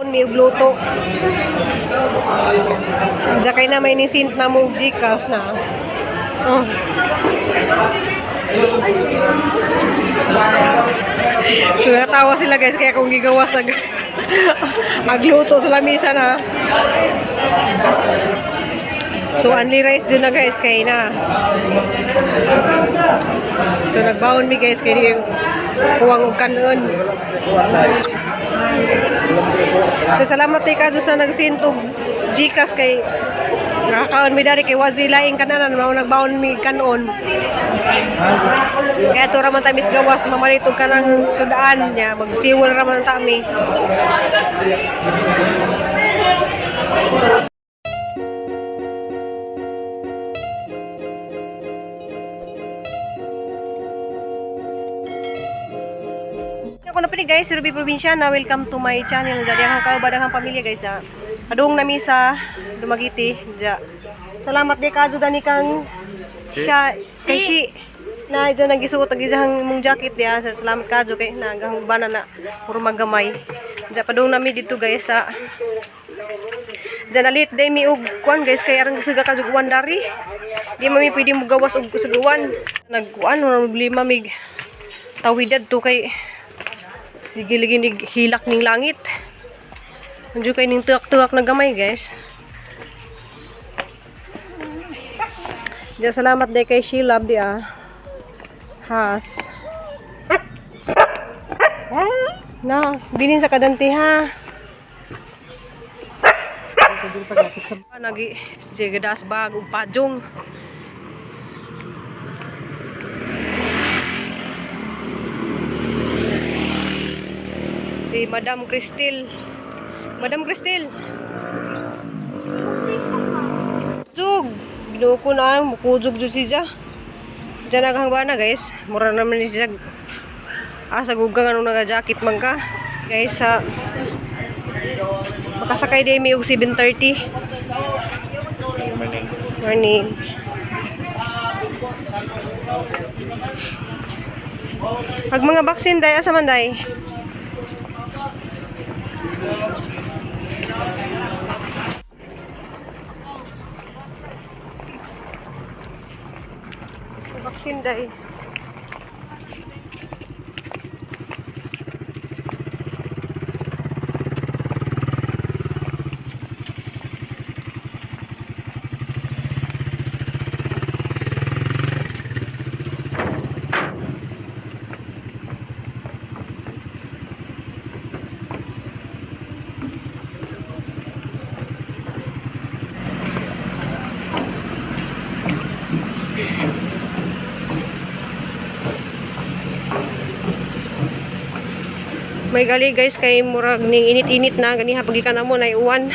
May ugluto. Sakay na may nisint na mo Gcash na. Oh. So natawa sila guys kaya kung gigawas agluto sa lamisa na. So only rice dun na guys kay na. So nagbaon mi guys kay kuwang og kanon. So, salamat kay Kajo sa nagsintog Gcash kay nakakaon mi dari kay wazir laing kananan mao nagbaon mi kanon. Kaya to raman tamis gawas mamaritog kanang sudaan niya magsiwol raman ta mi. Ako na pili guys, Ruby Provincia na welcome to my channel. Jadi akong kaubadang pamilya guys na padung nami sa Dumagiti. Ja. Salamat di Kajo dani kang siya na dyan nagisuot ang isang mong jacket dia. Salamat Kajo kay nagang bana na puro magamay. Ja padung nami dito guys sa Janalit day mi og kuan guys kay arang suga Kajo kuan dari. Di mami pwede mo gawas og kusuguan. Nagkuan no problema mig tawidad to kay sige lagi ni hilak ning langit. Anjo kay ning tuak-tuak na gamay guys. Diya salamat day kay Sheila di Has. Na, binin sa kadanti ha. Nagi jegedas bag ug pajong. Si Madam Cristel. Madam Cristel. Jug. Binuko na mukujug jud siya. Diyan naghangba guys. Mura naman ni siya. Sa gugang ano naga-jacket man ka. Guys sa makasakay day mi og 7:30. Morning. Pag mga vaccine day asa man day? Vaksin day. May gali guys kay murag ning init-init na ganiha pagikan mo na uwan.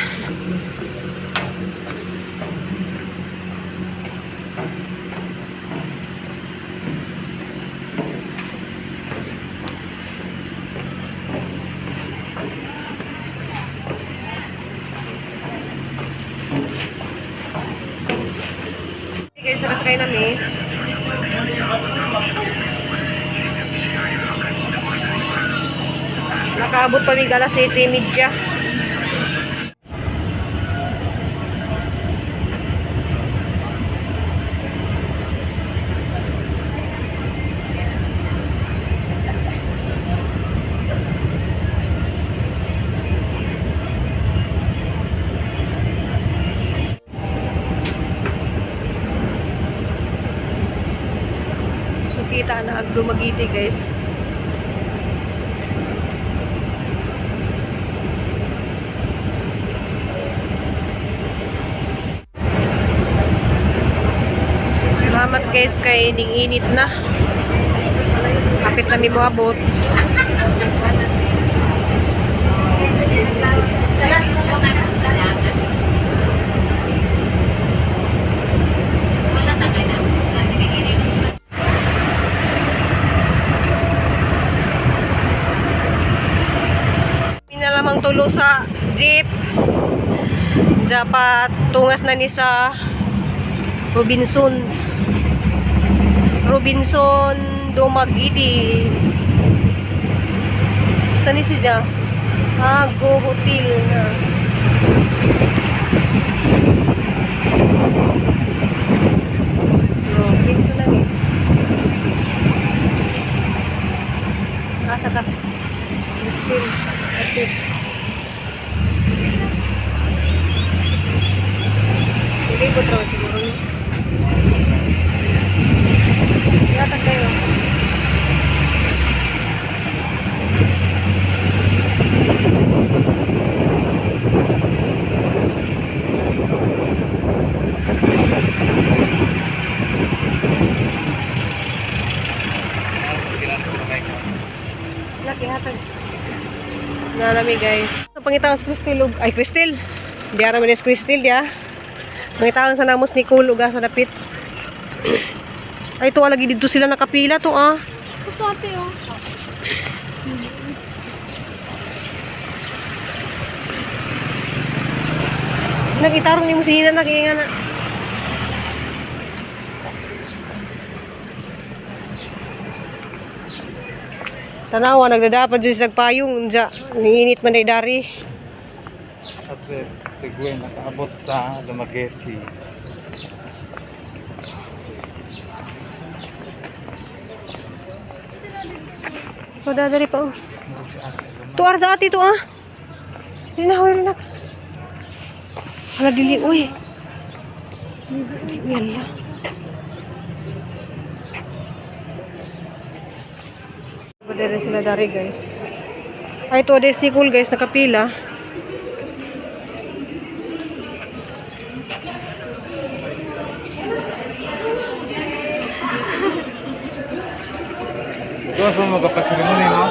Guys, sakay na mi. Nakaabot pa mig alas 7:30. So kita na ag Dumagiti guys. Salamat guys kay ning init na. Kapit na mi moabot. Minalamang tulo sa jeep. Dapat tungas na ni sa Robinson Dumagiti. Saan ni siya? Go Hotel. Ikot raw siguro. Yatag kayo. Laki hatag. Nalami guys. Pangitaon sa Cristel. Ay, Cristel. Di ara man Cristel dia. Pangitaon sa namos ni Cool uga sa dapit. Ay, to lagi dito sila nakapila to ah. Kusate oh. Nagitarong ni mo sinina nakiinga na. Tanawa, nagdadapat dyan sa payong. Ninginit man ay dari. At least, tigwin, nakaabot sa Dumaguete. O, dadari pa oh. Tuar dati to ah. Hinahawin na. Hala dili, uy. Yala. Badere sila dari guys. Ay, to des ni Cool guys, nakapila. Ito sa mga kapag-ceremony, no?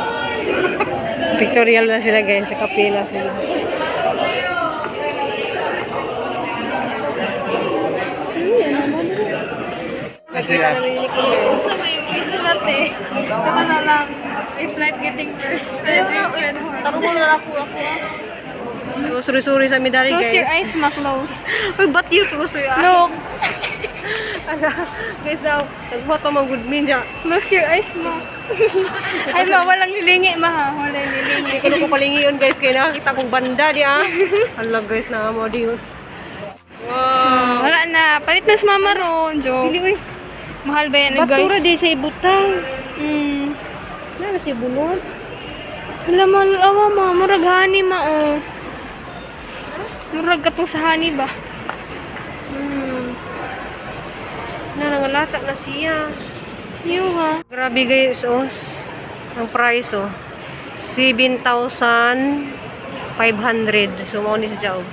Pictorial na sila guys, nakapila sila. Kasi yan. Sa may isa dati. Ito na lang. If life getting worse. Tarong mo na ako. Suri-suri sa midari guys. Close your eyes, ma. Close. Uy, ba't you close your eyes? No. Guys daw, nagbuhat pa mga good mean niya. Close your eyes, ma. Ay, ma. Walang lilingi, ma. Ha? Walang lilingi. Hindi ko na po palingiyon guys, kaya nakakita kong banda diya. Hala guys, nakamo di. Wow. Wala na. Palit na sa mama ron, Jo. Dili, uy. Mahal ba yan, guys? Batura di sa ibutang. Hmm. Na si bunod. Alam mo, awa ma. Murag hani, ma, oh. Murag ka pong sa hani ba? Nangalata na siya. Yung ha. Grabe guys, oh. Ang price, oh. 7,500. So, mo ni siya, oh.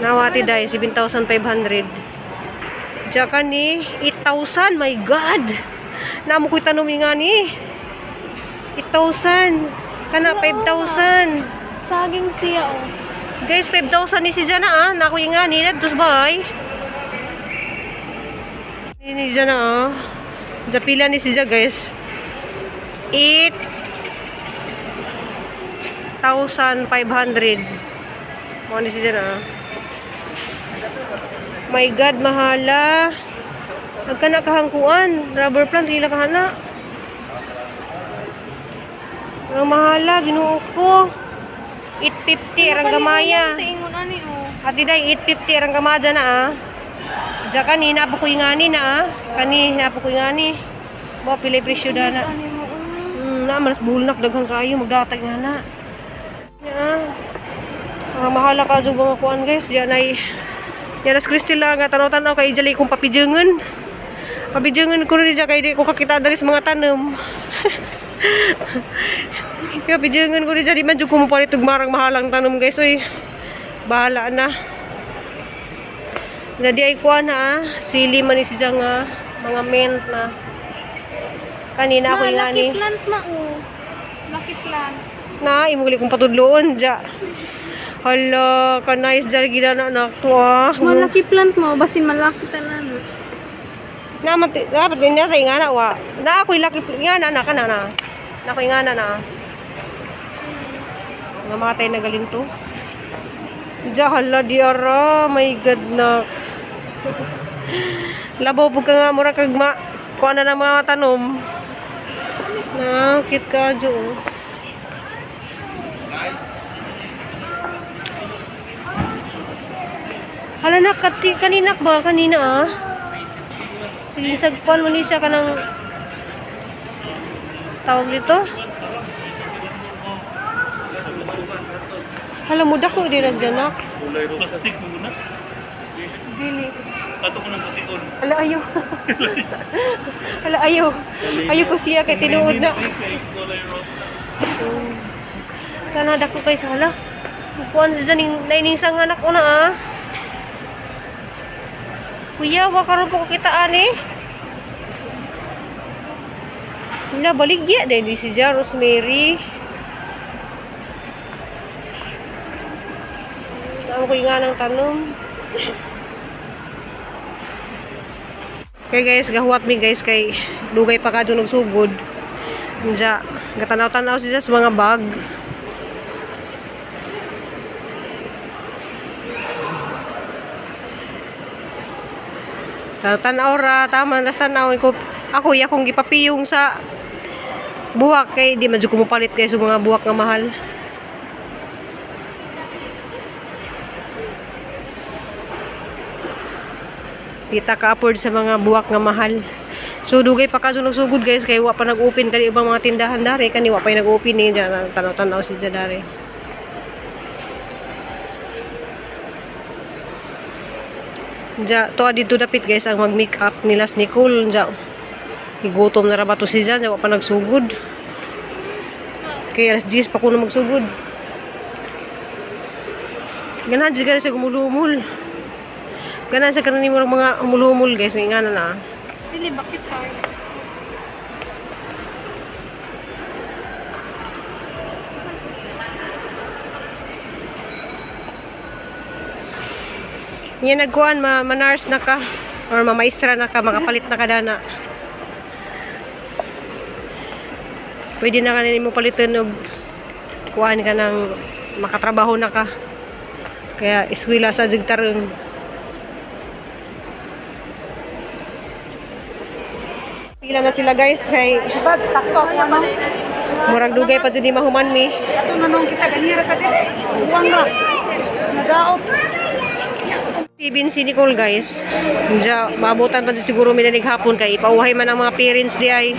Nawati dahil, 7,500. Diyan ka ni, 8,000. My God! Namo ko'y tanong nga ni. 8,000. Kana, 5,000. Saging siya, oh. Guys, 5,000 ni si Jana, ah. Naku yung nga ni, natos bahay. Ini Jana, ah. Japila ni si Jana, guys. 8,500. Mga ni si Jana, ah. My God, mahala. Agka na kahangkuan. Rubber plant, hila kahana. Ang mahala, ginuo ko. 850 arang gamaya. Tingon ani, oh. Ati day 850 arang gamaja na ah. Diya kani napo ko ingani na ah. Kani napo ko ingani. Ba pilay presyo dana. Ani mo, oh. Na malas bulnak daghang kayo magdatag nga na. Ya. Ang mahala ka jud mga kuan guys. Diya nay Yanas Cristel nga tanaw-tanaw kay jali kong papijengen. Papijengen ko rin diya kay di ko kakita dari sa mga tanom. Kaya pijangan ko rin dyan, di man dyan kumupalit marang mahalang tanom guys, uy. Bahala na. Jadi ay kuha na ah, sili man si dyan nga, mga mint na. Kanina ako yung ani. Lucky plant na, oh. Lucky plant. Na, imuli kong patudloon dyan. Hala, kanais dyan gina na anak to ah. Lucky plant mo, basin malaki tanan. Dapat din natin nga na, wa. Na ako'y lucky plant, nga na, ka na na. Na ako'y nga na. Namatay na galin to. Diya, hala, diara. My God, na. Labaw po ka nga, mura kagma. Kuha na ng mga tanom. Na, cute ka, Jo. Hala na, kaninak ba? Kanina ah. Sige, sagpan mo ni siya ka ng tawag dito. Hala mo, dako din na dyan ah. Dili. Ato ko nang tusikon. Ala ayo. Ala ayo. Ayo ko siya kay tinuod na. Kana dako kay sala. Kuan sa ning naining sang anak ko na ah. Kuya, wa karon po ko kitaan eh. Wala baligya din di si Ja Rosemary. Ang ko nga ng tanong. Okay guys, gahuwat mi guys kay dugay pa ka doon sugod. Diya, gatanaw-tanaw siya sa mga bag. Tanaw ra, tama nas tanaw ako ya kung gipapiyong sa buwak kay di man jud ko mopalit kay sa mga buwak nga mahal. Kita ka afford sa mga buwak nga mahal. So dugay pa ka sugod guys kay wa pa nag-open kani ubang mga tindahan dare kani wa pa nag-open ni diyan tanaw-tanaw si dare. Ja, to dito dapit guys ang mag-make up nila si Nicole. Ja, igutom na rabato si Jan, wa pa nagsugod. Kaya alas 10 pa ko na magsugod. Ganahan siya sa gumulumul. Ganahan sa kanin mo mga umulumul guys, may ingana na. Dili, bakit ka? Yan nagkuhan, manars na ka or mamaestra na ka, makapalit na ka dana. Pwede na ka na mo palitan og kuhan ka ng makatrabaho na ka. Kaya iswila sa jigtarong. Pila na sila guys kay sakto ako ano. Murag dugay pa jud ni mahuman mi. Ato na nung kita ganira ka din. Uwang ra. Nagaot. Tibin si Nicole guys. Diya, maabutan pa siguro minanig hapon kay ipauhay man ang mga parents di ay.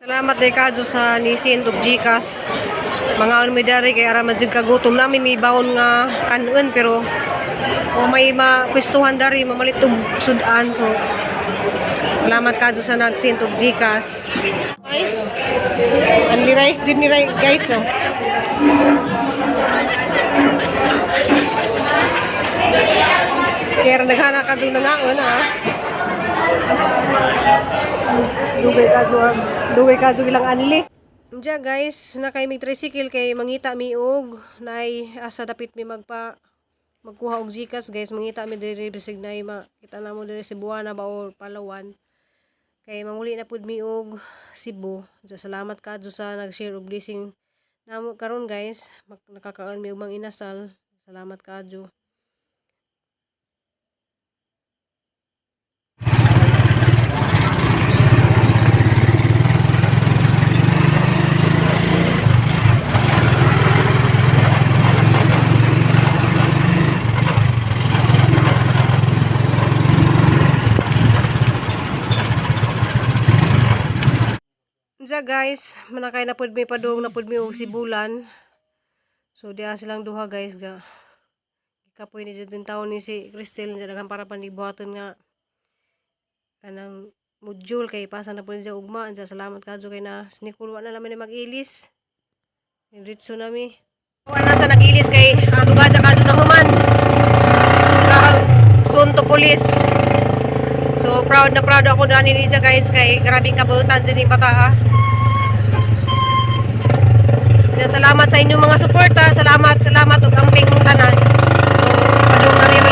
Salamat day kadyo sa nisin ug Gcash. Mga almidari kay ara man jud kagutom namin may bawon nga kanon pero o may makwistuhan dari mamalit og sudan so salamat kadyo sa nagsin ug Gcash. Guys, only rice din ni guys oh. Kaya naghana ka doon na ngaon ha. Dugay ka ilang anli. Diya guys, na kay mig tricycle kay mangita mi og nay asa dapit mi magkuha og Gcash guys, mangita mi diri bisig na makita na mo diri Cebuana ba or Palawan. Kay manguli na pud mi og Cebu. So, salamat kadto sa nag-share og blessing namo karon guys. Nakakaon mi og mang inasal. Salamat kadto. Unsa guys, manakay na pud mi padung na pud mi og sibulan. So diha silang duha guys ga. Kapoy ni din taon ni si Cristel nga daghang para panibuhaton nga kanang module kay pasa na pud siya ugma. Unsa salamat kadto kay na snikul wa na laman ni mag-ilis. Diretso na mi. Wala sa nag-ilis kay lugar sa kadto na human. Sunto police. So proud na proud ako dani ni guys kay grabe kabutan din bata. Salamat sa inyong mga suporta. Salamat ug amping mong tanan. So padung na rin.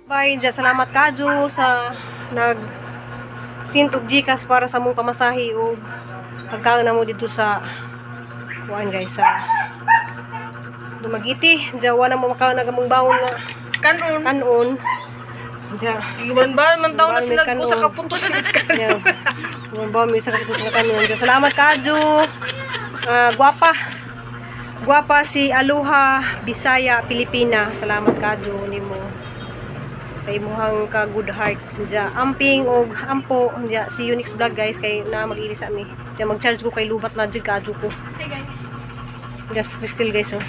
Bye. Salamat kadto sa nag sintog Gcash para sa mong pamasahe o pagkaon na mo dito sa kuan guys sa Dumaguete. Jawa na mo makaon na gamong bawon nga kanon. Ja, Iwan ba man taon na sila ko sa kapunto sa yeah. Ba mi sa kapos na kanon. Salamat kadto. Guwapa si Aloha Bisaya Pilipina. Salamat kadto nimo sa imuhang ka good heart. Ja amping og ampo ja si Unix Vlog guys kay na mag-ilis sa mi. Ja mag-charge ko kay lubat na jud kadto ko. Hey guys. Just Crystal guys oh.